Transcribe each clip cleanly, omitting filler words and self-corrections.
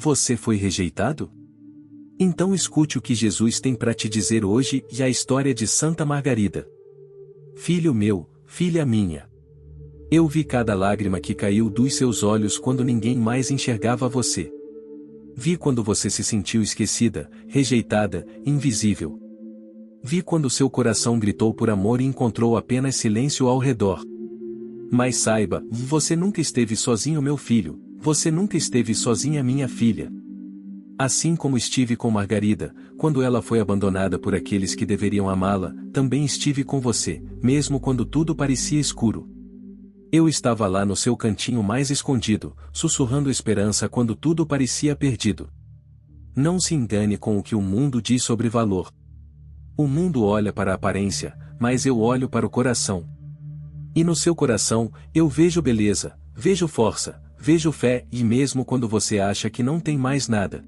Você foi rejeitado? Então escute o que Jesus tem para te dizer hoje e a história de Santa Margarida. Filho meu, filha minha. Eu vi cada lágrima que caiu dos seus olhos quando ninguém mais enxergava você. Vi quando você se sentiu esquecida, rejeitada, invisível. Vi quando seu coração gritou por amor e encontrou apenas silêncio ao redor. Mas saiba, você nunca esteve sozinho, meu filho, você nunca esteve sozinha, minha filha. Assim como estive com Margarida, quando ela foi abandonada por aqueles que deveriam amá-la, também estive com você, mesmo quando tudo parecia escuro. Eu estava lá no seu cantinho mais escondido, sussurrando esperança quando tudo parecia perdido. Não se engane com o que o mundo diz sobre valor. O mundo olha para a aparência, mas eu olho para o coração. E no seu coração, eu vejo beleza, vejo força, vejo fé e mesmo quando você acha que não tem mais nada.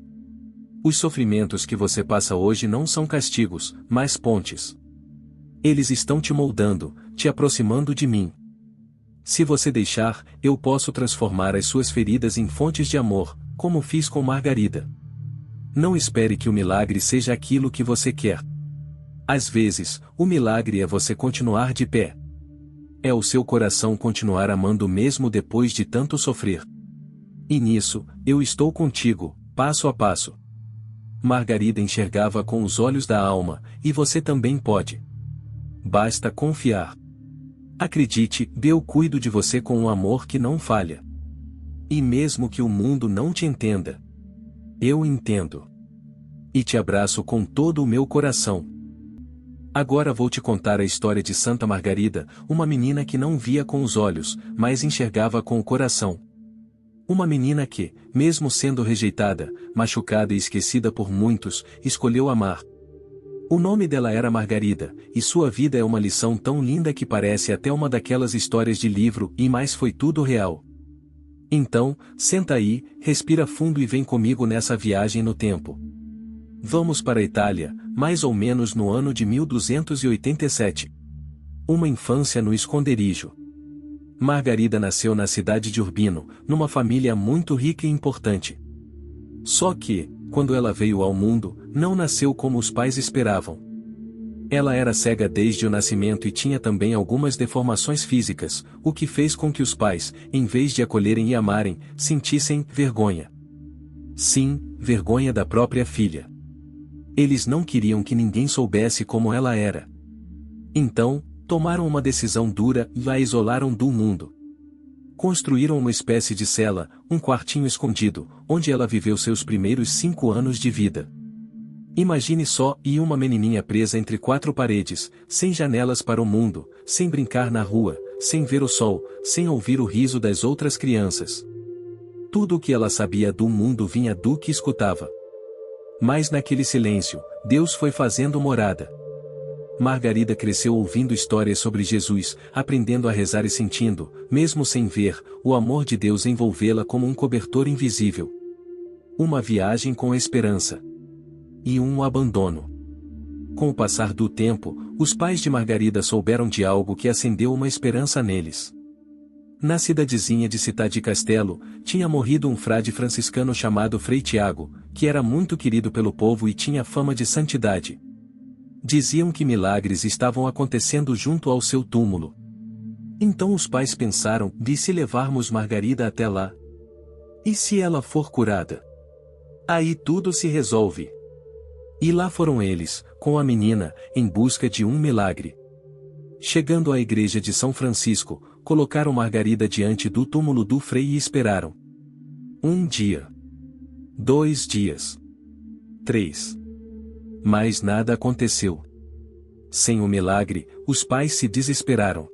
Os sofrimentos que você passa hoje não são castigos, mas pontes. Eles estão te moldando, te aproximando de mim. Se você deixar, eu posso transformar as suas feridas em fontes de amor, como fiz com Margarida. Não espere que o milagre seja aquilo que você quer. Às vezes, o milagre é você continuar de pé. É o seu coração continuar amando mesmo depois de tanto sofrer. E nisso, eu estou contigo, passo a passo. Margarida enxergava com os olhos da alma, e você também pode. Basta confiar. Acredite, eu cuido de você com um amor que não falha. E mesmo que o mundo não te entenda, eu entendo. E te abraço com todo o meu coração. Agora vou te contar a história de Santa Margarida, uma menina que não via com os olhos, mas enxergava com o coração. Uma menina que, mesmo sendo rejeitada, machucada e esquecida por muitos, escolheu amar. O nome dela era Margarida, e sua vida é uma lição tão linda que parece até uma daquelas histórias de livro, e mais foi tudo real. Então, senta aí, respira fundo e vem comigo nessa viagem no tempo. Vamos para a Itália, mais ou menos no ano de 1287. Uma infância no esconderijo. Margarida nasceu na cidade de Urbino, numa família muito rica e importante. Só que, quando ela veio ao mundo, não nasceu como os pais esperavam. Ela era cega desde o nascimento e tinha também algumas deformações físicas, o que fez com que os pais, em vez de acolherem e amarem, sentissem vergonha. Sim, vergonha da própria filha. Eles não queriam que ninguém soubesse como ela era. Então, tomaram uma decisão dura e a isolaram do mundo. Construíram uma espécie de cela, um quartinho escondido, onde ela viveu seus primeiros 5 anos de vida. Imagine só, e uma menininha presa entre 4 paredes, sem janelas para o mundo, sem brincar na rua, sem ver o sol, sem ouvir o riso das outras crianças. Tudo o que ela sabia do mundo vinha do que escutava. Mas naquele silêncio, Deus foi fazendo morada. Margarida cresceu ouvindo histórias sobre Jesus, aprendendo a rezar e sentindo, mesmo sem ver, o amor de Deus envolvê-la como um cobertor invisível. Uma viagem com esperança. E um abandono. Com o passar do tempo, os pais de Margarida souberam de algo que acendeu uma esperança neles. Na cidadezinha de Cidade Castelo, tinha morrido um frade franciscano chamado Frei Tiago, que era muito querido pelo povo e tinha fama de santidade. Diziam que milagres estavam acontecendo junto ao seu túmulo. Então os pais pensaram, e se levarmos Margarida até lá? E se ela for curada? Aí tudo se resolve. E lá foram eles, com a menina, em busca de um milagre. Chegando à igreja de São Francisco, colocaram Margarida diante do túmulo do Frei e esperaram. 1 dia. 2 dias. 3. Mas nada aconteceu. Sem o milagre, os pais se desesperaram.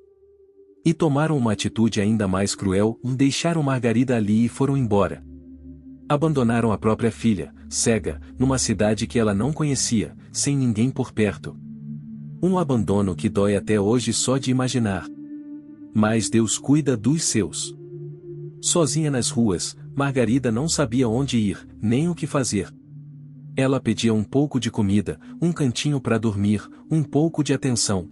E tomaram uma atitude ainda mais cruel, deixaram Margarida ali e foram embora. Abandonaram a própria filha, cega, numa cidade que ela não conhecia, sem ninguém por perto. Um abandono que dói até hoje só de imaginar. Mas Deus cuida dos seus. Sozinha nas ruas, Margarida não sabia onde ir, nem o que fazer. Ela pedia um pouco de comida, um cantinho para dormir, um pouco de atenção.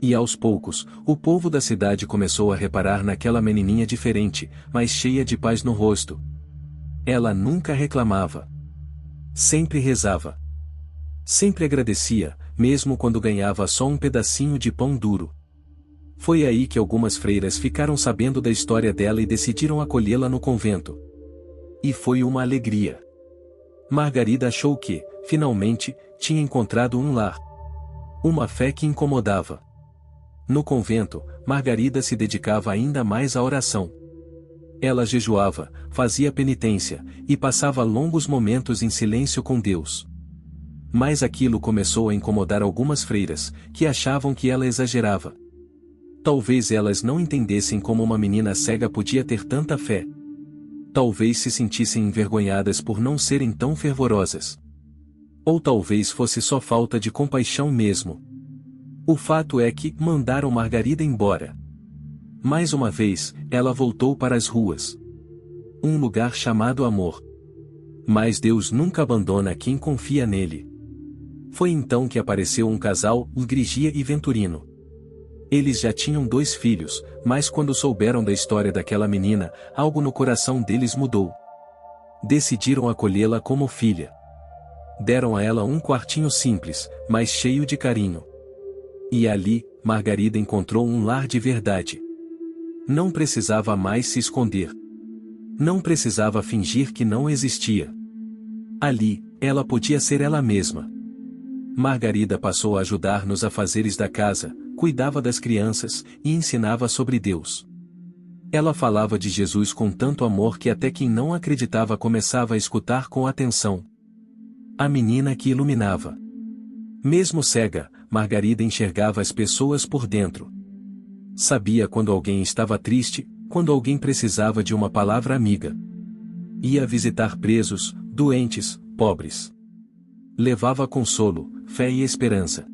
E aos poucos, o povo da cidade começou a reparar naquela menininha diferente, mas cheia de paz no rosto. Ela nunca reclamava. Sempre rezava. Sempre agradecia, mesmo quando ganhava só um pedacinho de pão duro. Foi aí que algumas freiras ficaram sabendo da história dela e decidiram acolhê-la no convento. E foi uma alegria. Margarida achou que, finalmente, tinha encontrado um lar. Uma fé que incomodava. No convento, Margarida se dedicava ainda mais à oração. Ela jejuava, fazia penitência, e passava longos momentos em silêncio com Deus. Mas aquilo começou a incomodar algumas freiras, que achavam que ela exagerava. Talvez elas não entendessem como uma menina cega podia ter tanta fé. Talvez se sentissem envergonhadas por não serem tão fervorosas. Ou talvez fosse só falta de compaixão mesmo. O fato é que mandaram Margarida embora. Mais uma vez, ela voltou para as ruas. Um lugar chamado amor. Mas Deus nunca abandona quem confia nele. Foi então que apareceu um casal, Grigia e Venturino. Eles já tinham 2 filhos, mas quando souberam da história daquela menina, algo no coração deles mudou. Decidiram acolhê-la como filha. Deram a ela um quartinho simples, mas cheio de carinho. E ali, Margarida encontrou um lar de verdade. Não precisava mais se esconder. Não precisava fingir que não existia. Ali, ela podia ser ela mesma. Margarida passou a ajudar nos afazeres da casa, cuidava das crianças e ensinava sobre Deus. Ela falava de Jesus com tanto amor que até quem não acreditava começava a escutar com atenção. A menina que iluminava. Mesmo cega, Margarida enxergava as pessoas por dentro. Sabia quando alguém estava triste, quando alguém precisava de uma palavra amiga. Ia visitar presos, doentes, pobres. Levava consolo, fé e esperança.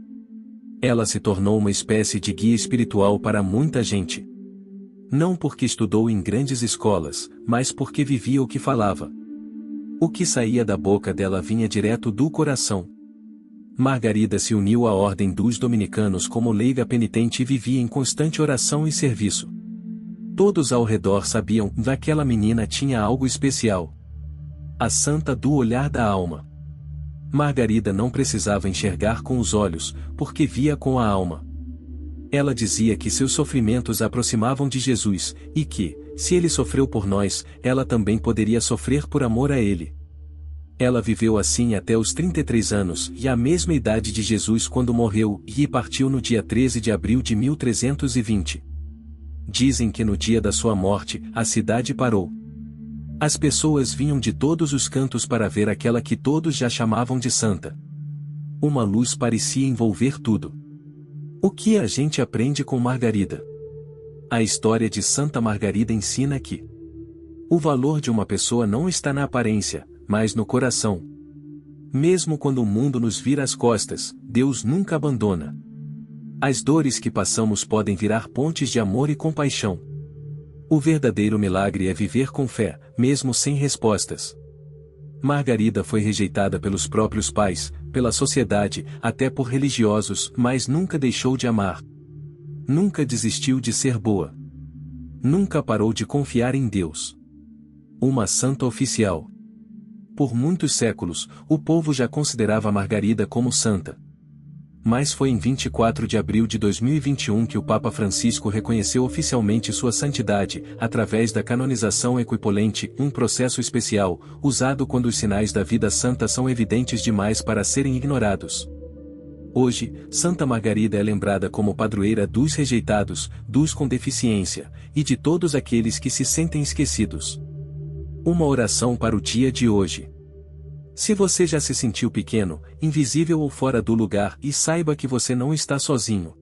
Ela se tornou uma espécie de guia espiritual para muita gente. Não porque estudou em grandes escolas, mas porque vivia o que falava. O que saía da boca dela vinha direto do coração. Margarida se uniu à ordem dos dominicanos como leiga penitente e vivia em constante oração e serviço. Todos ao redor sabiam que aquela menina tinha algo especial. A santa do olhar da alma. Margarida não precisava enxergar com os olhos, porque via com a alma. Ela dizia que seus sofrimentos a aproximavam de Jesus, e que, se ele sofreu por nós, ela também poderia sofrer por amor a ele. Ela viveu assim até os 33 anos e a mesma idade de Jesus quando morreu e partiu no dia 13 de abril de 1320. Dizem que no dia da sua morte, a cidade parou. As pessoas vinham de todos os cantos para ver aquela que todos já chamavam de santa. Uma luz parecia envolver tudo. O que a gente aprende com Margarida? A história de Santa Margarida ensina que o valor de uma pessoa não está na aparência, mas no coração. Mesmo quando o mundo nos vira as costas, Deus nunca abandona. As dores que passamos podem virar pontes de amor e compaixão. O verdadeiro milagre é viver com fé, mesmo sem respostas. Margarida foi rejeitada pelos próprios pais, pela sociedade, até por religiosos, mas nunca deixou de amar. Nunca desistiu de ser boa. Nunca parou de confiar em Deus. Uma santa oficial. Por muitos séculos, o povo já considerava Margarida como santa. Mas foi em 24 de abril de 2021 que o Papa Francisco reconheceu oficialmente sua santidade, através da canonização equipolente, um processo especial, usado quando os sinais da vida santa são evidentes demais para serem ignorados. Hoje, Santa Margarida é lembrada como padroeira dos rejeitados, dos com deficiência, e de todos aqueles que se sentem esquecidos. Uma oração para o dia de hoje. Se você já se sentiu pequeno, invisível ou fora do lugar, e saiba que você não está sozinho.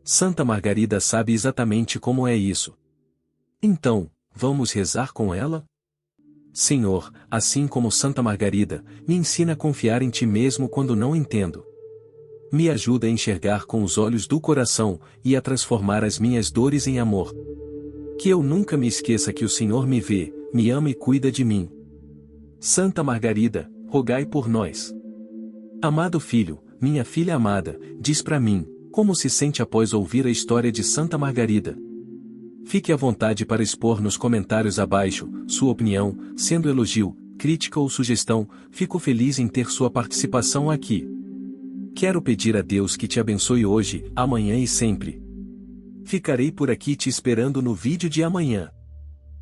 Santa Margarida sabe exatamente como é isso. Então, vamos rezar com ela? Senhor, assim como Santa Margarida, me ensina a confiar em Ti mesmo quando não entendo. Me ajuda a enxergar com os olhos do coração, e a transformar as minhas dores em amor. Que eu nunca me esqueça que o Senhor me vê, me ama e cuida de mim. Santa Margarida, rogai por nós. Amado filho, minha filha amada, diz para mim, como se sente após ouvir a história de Santa Margarida? Fique à vontade para expor nos comentários abaixo sua opinião, sendo elogio, crítica ou sugestão. Fico feliz em ter sua participação aqui. Quero pedir a Deus que te abençoe hoje, amanhã e sempre. Ficarei por aqui te esperando no vídeo de amanhã.